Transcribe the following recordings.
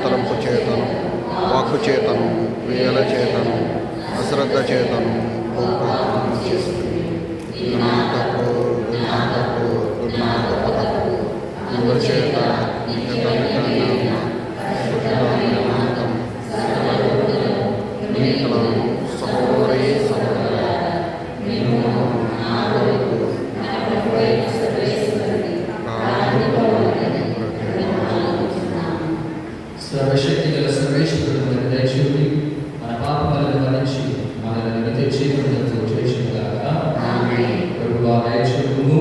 తలంపు చేతను, వాక్కు చేతను, క్రియల చేతను, అశ్రద్ధ చేతను చేస్తుంది. నా తప్పు చేత సహోదరి సర్వశక్తి గల సర్వేశ్వరుడు మన దయచూపి మన పాపములను మన్నించి మనల్ని నిత్య జీవనంతో చేయుచుగాక. ప్రభువా దయచూపుము,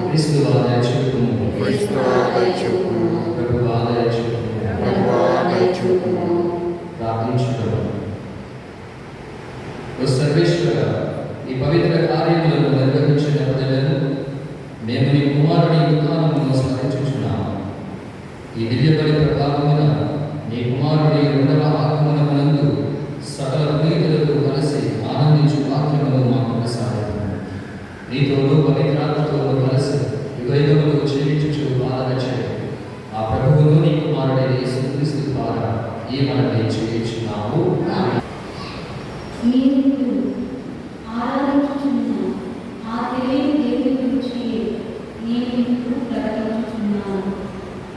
క్రీస్తువా దయచూపుము, ప్రభువా దయచూపుము. ప్రార్థించుదాము. ఓ సర్వేశ్వర, ఈ పవిత్ర కార్యములను నిర్వహించిన ప్రజలను మేము నీ కుమారుని ఉత్థానమును స్మరించుచున్నాము. ఈ దివ్యబలి ప్రభావమున నీ కుమారుని రెండవ ఆగమనమునందు సకల ప్రీతులతో కలిసి ఆనందించు వాక్యమును మాకు ప్రసాదించు. నీతోనూ పవిత్రాత్మతోనూ కలిసి యుగయుగములు జీవించుచు పాలన చేయ ఆ ప్రభువును నీ కుమారుడైన యేసుక్రీస్తు ద్వారా ఈ మనవి చేయుచున్నాము.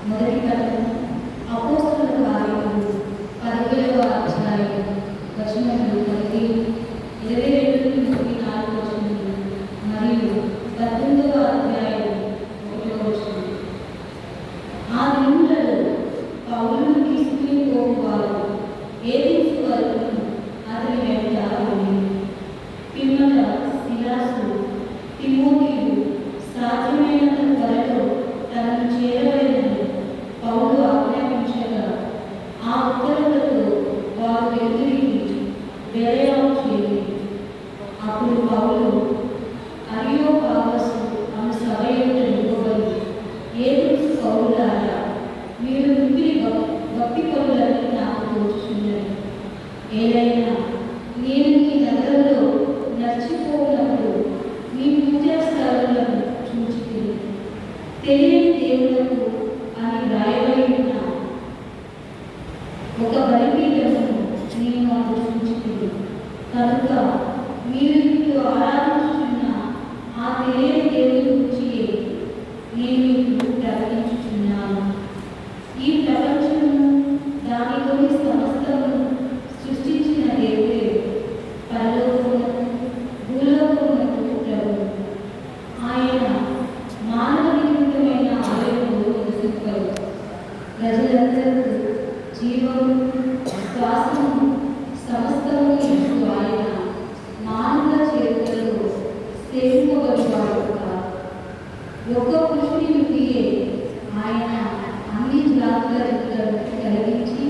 మొదటి పట్టణం అపోస్తలుల కార్యములు 17వ అధ్యాయం వచనములు 22-24 వచనములు మరియు 18వ అధ్యాయం 1వ వచనం. ఆ దినములలో పౌలును తీసుకుని పోవువారు ఏథెన్సు వరకు అతని వెంట వెళ్ళిరి. పిమ్మట సిలాసు, తిమోతియు సాధ్యమైనంత త్వరలో తనను చేరవలెనని పౌలు ఆజ్ఞాపించగా ఆ ఉత్తర్వులతో వారు వెలుగురికి బెరయాకు చేరి. అప్పుడు పౌలు అరియోపాగసు అను సభ ఎదుట నిలువబడి, ఏథెన్సు పౌరులారా, మీరు మిక్కిలి భక్తి పరులని నాకు తోచుచున్నది. ఏదైనా నేను మీ నగరంలో నడిచిపోయినప్పుడు మీ పూజా స్థలాలను చూచితిని. తెలియని దేవులకు అని రాయబడి ఉన్న ఒక బలిపీఠమును నేను అక్కడ చూచితిని. కనుక మీరు ఇప్పుడు ఆరాధించుచున్న ఆ తెలియని దేవుని గురించి నేను ఇప్పుడు ప్రకటించుచున్నాను. ఈ ప్రపంచము దానిలోని సమస్తమును సృష్టించిన దేవుడే పరలోకమునకు భూలోకమునకు ప్రభువు. ఆయన మానవ నిర్మితమైన ఆలయంలో నివసింపరు. ప్రజలందరూ జీవము, శ్వాసము, సమస్తము ఇచ్చు ఆయన మానవుల చేతులలో సేవింపబడివాడు కాదు. ఒక్క పురుషుని నుండియే ఆయన అన్ని జాతుల జనులను కలిగించి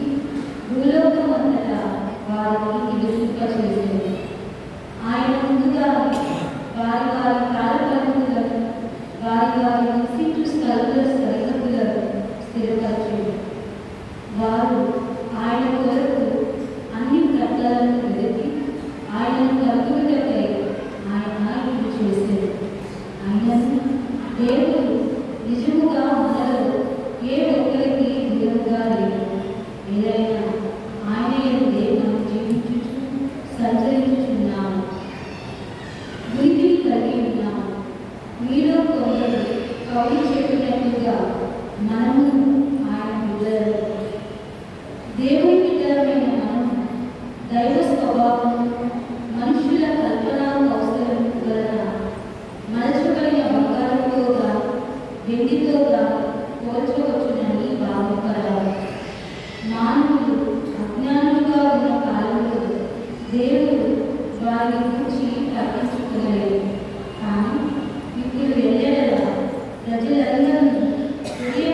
భూలోకమంతటా వారిని నివసింపచేసేది. ఆయన ముందుగా వారి వారి కాలపరిమితులను, వారి వారి నివసించు స్థలముల సరిహద్దులను స్థిరపరచేది. వారు ఆయన కొరకు అన్ని ప్రకటనలను వెలికి ఆయనను కలుగుటకై ఆయన ఇది చేసేది. అయినను దేవుడు నిజముగా మనలో ఏ ఒక్కరికి దూరంగా లేదు. ఏదైనా ఆయన ఎందే మనం జీవించుచు సంచరించుచున్నాము, ఉనికిని కలిగి ఉన్నాము. మీలో కొందరు కౌలు చెప్పినట్టుగా మనము ఆయన బిడ్డలు. దేవుని బిడ్డలమైన మనము దైవ స్వభావము, మనుషుల కల్పనా కౌశలము వలన మలచబడిన బంగారంతోగా వెండితోగా పోల్చవచ్చునని భావింపరాదు. మానవులు అజ్ఞానులుగా ఉన్న కాలంలో దేవుడు వారి గురించి ప్రకటించుకోలేదు. కానీ ఇప్పుడు వెళ్ళేలా ప్రజలందరూ హృదయ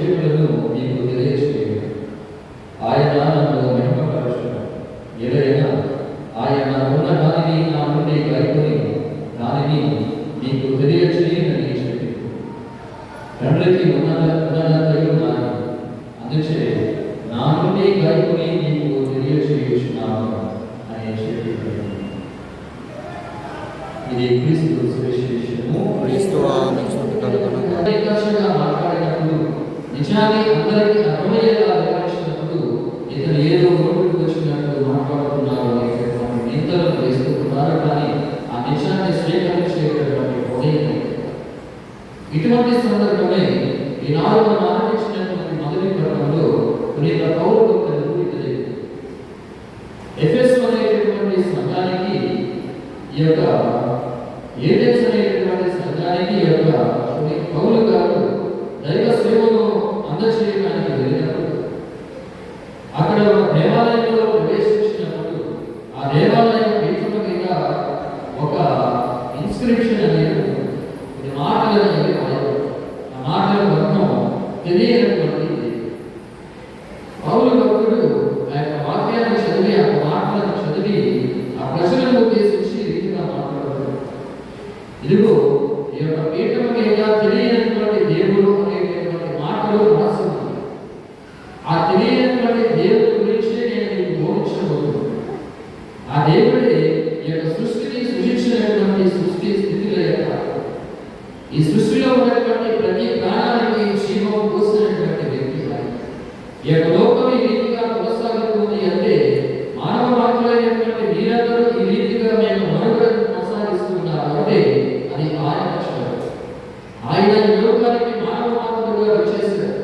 విషయములను మీకు తెలియజేయను. ఆయన నన్ను మహిమపరచును. ఏదైనా ఆయన ఉన్న దానిని నా నుండి కైకొని దానిని మీకు తెలియజేయనని చెప్పి తండ్రికి ఉన్నదంతయు నాది. అందుచే నా నుండి కైకొని మీకు తెలియజేయుచున్నాను అని చెప్పి ఇది క్రీస్తు సువిశేషము. క్రీస్తువా నీకు స్తుతి కలుగును. ఏకాశంగా మాట్లాడినప్పుడు నిజాన్ని అందరికీ అర్థమయ్యేలా వివరించినప్పుడు ఇతను ఏదో నోటికి వచ్చినట్టు మాట్లాడుతున్నారు అనేటువంటి నిందలను వేస్తున్నారు. కానీ ఆ నిజాన్ని స్వీకరించేటటువంటి హృదయం. ఇటువంటి సందర్భమే ఈనాడు మనం ఆరంభించినటువంటి మొదటి పట్టణంలో పునీత పౌరుడు ఎఫెసు అనేటటువంటి సంఘానికి ఈ యొక్క ఏథెన్స్ అనేటటువంటి సంఘానికి ఈ యొక్క పౌలు గారు దైవ సేవను అందజేయడానికి వెళ్ళినప్పుడు అక్కడ ఒక దేవాలయంలో ప్రవేశించినప్పుడు ఆ దేవాలయం పీఠం మీద ఒక ఇన్స్క్రిప్షన్ అనేది మాటలు అనేది ఆ మాటల వర్ణం తెలియనటువంటిది. పౌలు భక్తుడు ఆ యొక్క వాక్యాన్ని చదివి ఆ మాటలను చదివి ఆ ప్రజలను ఉద్దేశించి రీతిగా మాట్లాడుతాడు. ఇదిగో ఈ యొక్క పీఠం మీద తెలియనటువంటి దేవుడు అనేటటువంటి మాటలు రాసి ఉంది. ఆ తెలియనటువంటి దేవుడి గురించి నేను మీకు బోధించబోతున్నాను. ఆ దేవుడే ఈ యొక్క సృష్టిని సృష్టించినటువంటి సృష్టి స్థితిలో ఈ సృష్టిలో ఉన్నటువంటి ప్రతి ప్రాణానికి జీవం పోసినటువంటి వ్యక్తి. ఈ యొక్క లోకం ఈ రీతిగా కొనసాగుతుంది అంటే మానవ మాత్రమైనటువంటి మీరందరూ ఈ రీతిగా మేము మనుగడ కొనసాగిస్తున్నారు అంటే అది ఆయన కష్టం. ఆయన ఈ లోకానికి మానవ మాత్రుడుగా వచ్చేసారు.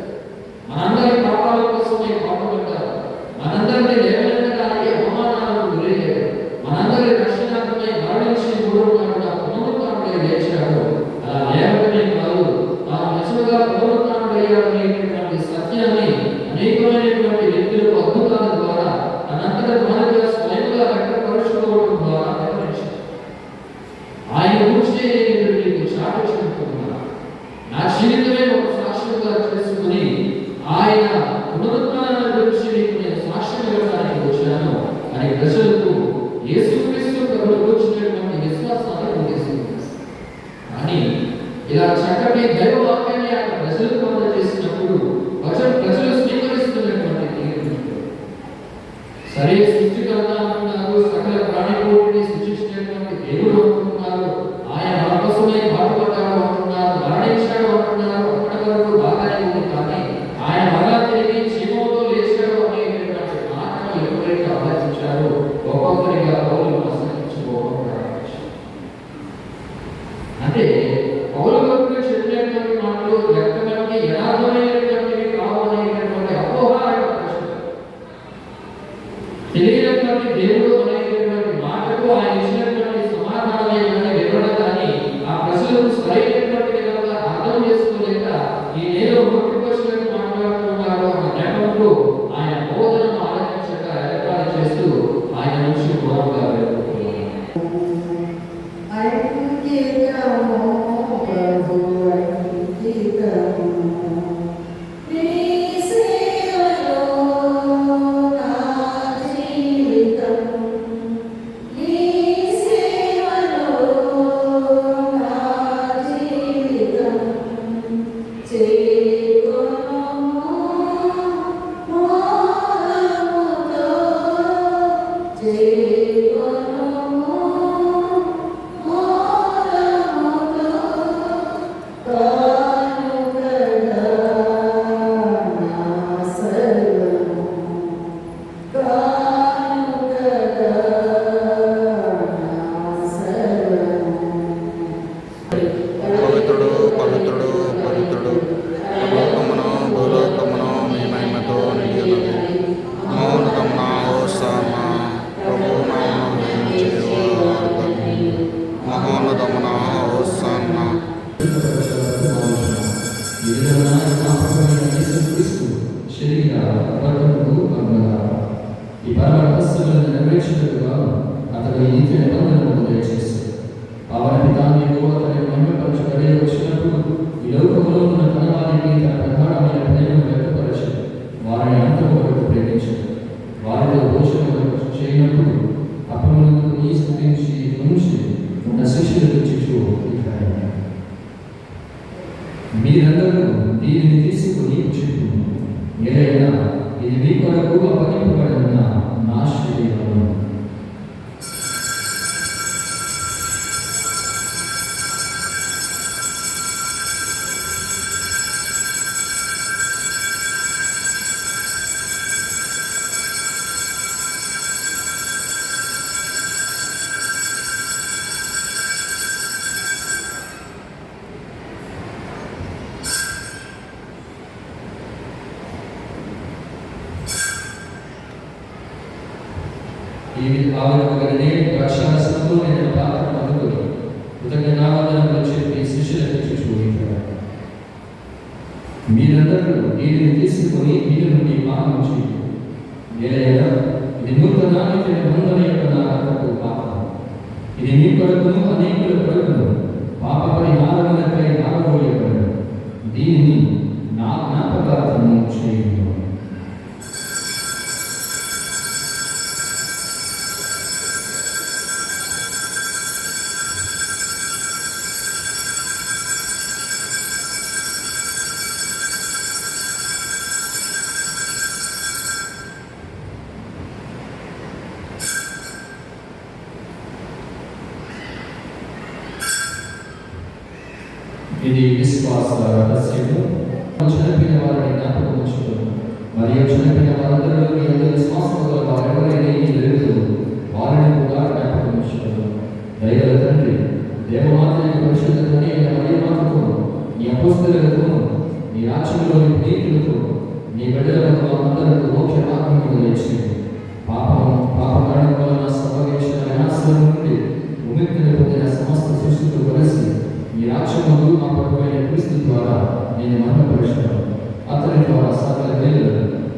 మనందరి పాపాల కోసమే పాపపడ్డారు. మనందరినీ లేవనెత్తడానికి అవమానాలకు గురయ్యారు. మనందరి రక్షణార్థమై మరణించి మూడవ నాడున పునరుత్థానుడై లేచాడు. అలా లేవటమే కాదు, తాను నిజంగా పునరుత్థానుడయ్యాడనేటువంటి సత్యాన్ని అనేకమైనటువంటి వ్యక్తులకు అద్భుతాల ద్వారా తనంతట తానుగా స్వయంగా వ్యక్తపరుచుకోవడం ద్వారా వివరించారు. ఆయన గురించి నేను మీకు చాటించుకుంటున్నాను. నా జీవితమే ఒక సాక్ష్యంగా చేసుకుని ఆయన పునరుత్థానం గురించి మీకు నేను సాక్ష్యం ఇవ్వడానికి వచ్చాను అని ప్రజలకు యేసుక్రీస్తు ప్రభువుకు వచ్చినటువంటి విశ్వాసాన్ని ఉద్దేశించారు. కానీ ఇలా చక్కటి దైవ వాక్యాన్ని ఆయన ప్రజలకు అందజేసినప్పుడు ప్రజలు స్వీకరిస్తున్నటువంటి తీరు సరే సృష్టికర్త అంటున్నారు, సకల ప్రాణికోటిని సృష్టించినటువంటి దేవుడు అంటున్నారు, ఆయన మన కోసమే పాటుపడ్డాడు అంటున్నారు, మరణించాడు అంటున్నారు. అక్కడి వరకు బాగానే ఉంది. కానీ ఆయన మరలా తిరిగి జీవంతో లేచాడు అనేటటువంటి మాటను ఎప్పుడైతే ఆలోచించారో ఒక్కొక్కరిగా పౌలు ప్రసంగించుకోవడం ప్రారంభించారు. అంటే పౌలు భక్తుడు చెప్పినటువంటి మాటలు వ్యక్తమని యథార్థమైనటువంటివి కావాలనేటటువంటి అపోహారక ప్రశ్న. తెలియనటువంటి దేవుడు అనేటటువంటి మాటకు ఆయన ఇచ్చినటువంటి సమాధానమే కానీ వివరణ కానీ ఆ ప్రజలకు సరైనటువంటి విధంగా అర్థం చేసుకోలేక ఈ నేలో నోటికొచ్చినట్టు మాట్లాడుతున్నారు అన్న నెపంలో ఆయన బోధనను ఆలోచించక ఏర్పాటు చేస్తూ ఆయన నుంచి దూరంగా వెళ్ళిపోతున్నారు. పవిత్రుడు పవిత్రుడు పవిత్రుడు లోకమును భూలోకమును మీ మహిమతో నిండినది. మౌనతమున హోసాన ప్రభువు నామమున జయవార్ధని. మహోన్నతమున హోసాన. ఈ పరమహస్సులను నెరవేర్చినట్టుగా అతడు ఈ నిబంధనను దయచేసి పావన పితాన్ని అతని మహిమపరచబడి వచ్చినప్పుడు ఈ లోకంలో ఉన్న తన వారికి తన ప్రధానమైన ప్రేమ వారిని అంతము వరకు ప్రేమించదు. వారితో భోజనం చేయనప్పుడు అపములను ఈ స్థుతించి ఉంచి తన శిష్యులకు చిచ్చు మీరందరూ దీనిని తీసుకుని చెప్పు, ఏదైనా ఇది మీ కొరకు అప్పగింపబడిన నా శరీరము. ఈ ఆవిర్భావనే ద్రాక్షారసంలో నేను పాత్ర అందుకొని కృతజ్ఞతావందనములు చెప్పి శిష్యులకు చూపించారు. మీరందరూ దీనిని తీసుకుని దీని నుండి పానం చేయండి. ఏదైనా ఇది నూతన నిబంధన యొక్క నా రక్తపు పాత్ర. ఇది మీ కొరకును అనేకుల కొరకును పాప పరిహారములకై నాగబోయబడను. దీనిని నా జ్ఞాపకార్థము చేయండి. ఇది విశ్వాస రహస్యము. చనిపోయిన వారిని జ్ఞాపకం ఉంచుకోను మరియు చనిపోయిన వారందరిలో మీ అందరి విశ్వాసంలో వారెవరైనా ఈ వెలుగుతూ వారిని కూడా జ్ఞాపకం ఉంచుకోను. దైవ తండ్రి దేవమాత యొక్క పరిశుద్ధతని మరియమాతతో నీ అపోస్తలులతో నీ రాజ్యంలోని నీతులతో నీ బిడ్డలకు అందరికీ మోక్ష మార్గములు ఇచ్చింది. పాపమరణం వలన సంభవించిన వినాశనం నుండి విముక్తిని పొందిన సమస్త సృష్టితో కలిసి ఈ రాజ్యములు మా ప్రభువైన క్రీస్తు ద్వారా నేను మహిమపరచును. అతని ద్వారా సకల మేలు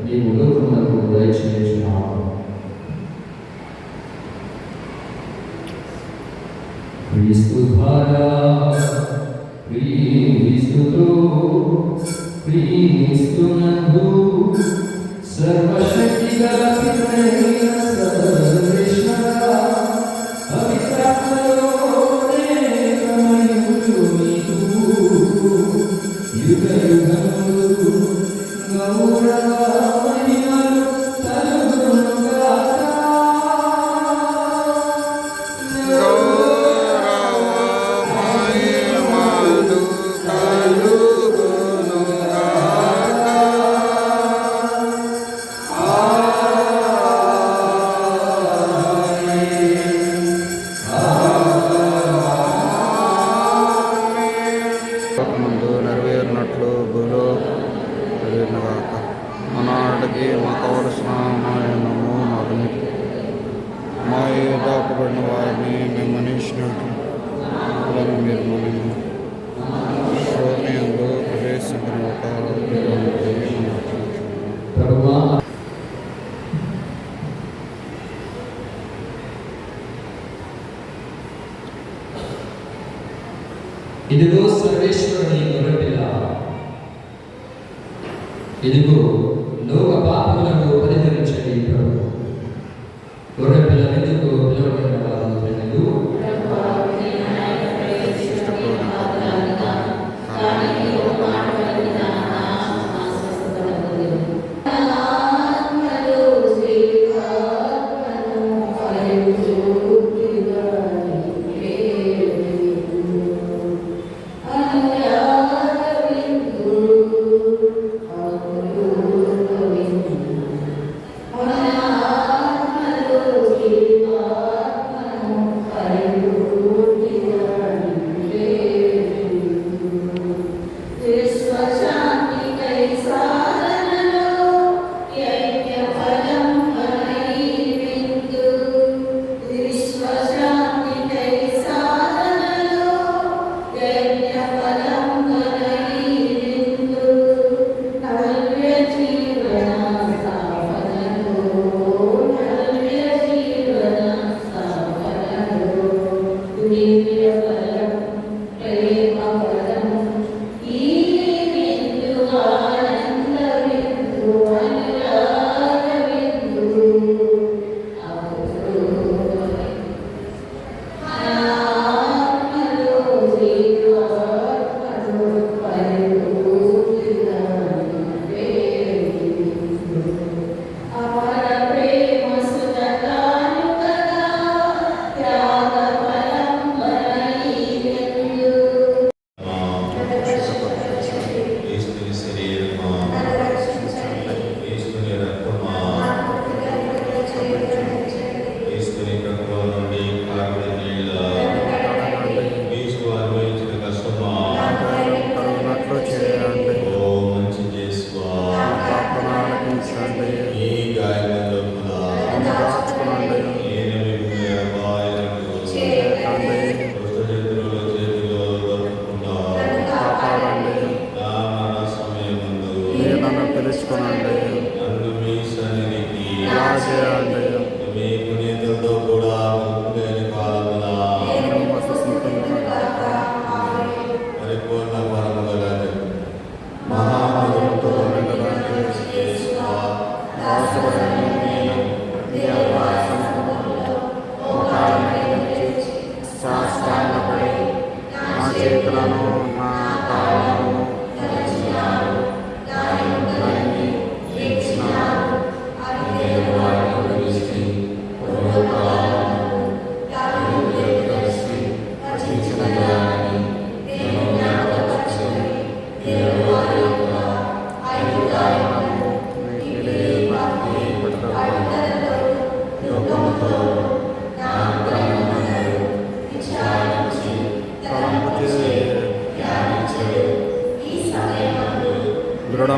నీవు లోకములకు దయచేయుచున్నావు. క్రీస్తు ద్వారా క్రీస్తుతో క్రీస్తునందు సర్వశక్తి గల పితైన సర్వేశ్వరా ముందు నెరవేరినట్లు భూలో నెరవేరినగాక. ఆనాటికి మాకు కావలసిన నాయనము మాకు మా దాపబడిన వారిని మేము మనిషినట్టు మీరు మనము శోధనయంలో ప్రవేశించిన ఇదిగో సర్వేశ్వరుని గొర్రెపిల్ల, ఇదిగో లోక పాపములను పరిహరించే ప్రభు. గొర్రెపిల్ల ఎందుకు పిలువబడిన వారు ప్రజలు Oh,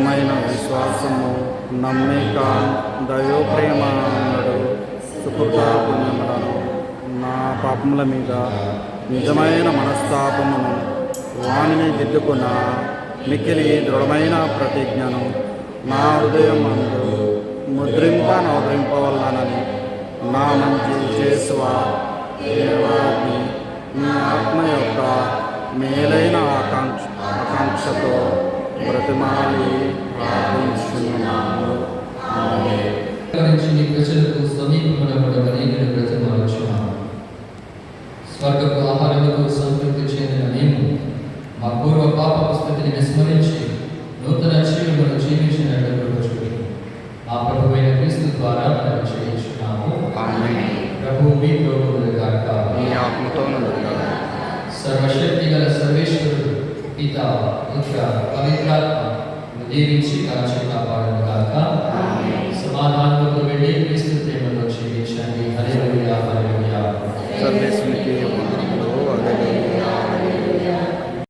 దృఢమైన విశ్వాసము, నమ్మిక, దైవప్రేమడు, సుకృత పుణ్యములను, నా పాపముల మీద నిజమైన మనస్తాపమును, వాణిని దిద్దుకున్న మిక్కిలి దృఢమైన ప్రతిజ్ఞను నా హృదయం అందు నవరింపవలనని నా మంచి చేసువ దేవాన్ని మీ ఆత్మ యొక్క మేలైన ఆకాంక్షతో బ్రతిమాలి ప్రార్థిస్తున్నాను. ఆమేన్. నుంచి నీ ప్రజలకు సమీపమునబడమని నేను బ్రతిమాలుచున్నాను. స్వర్గపు ఆహారములకు సంతృప్తి చెందిన మేము మా పూర్వ పాపపు స్థితిని విస్మరించి నూతన జీవమును జీవించినట్లు చూపి మా ప్రభువైన క్రీస్తు ద్వారా మనం చేయించున్నాము. ఆమేన్. ప్రభు మీ ప్రభువుగాక, మీ ఆత్మతో నుండుగాక. సర్వశక్తి గల సర్వేశ్వరుడు పిత, పుత్ర, పవిత్రాత్మ దీవించి కాచి కాపాడుగాక. సమాధానంతో వెళ్ళి క్రీస్తు ప్రేమలో జీవించండి. హల్లెలూయా, హల్లెలూయా. సర్వేశ్వరుడు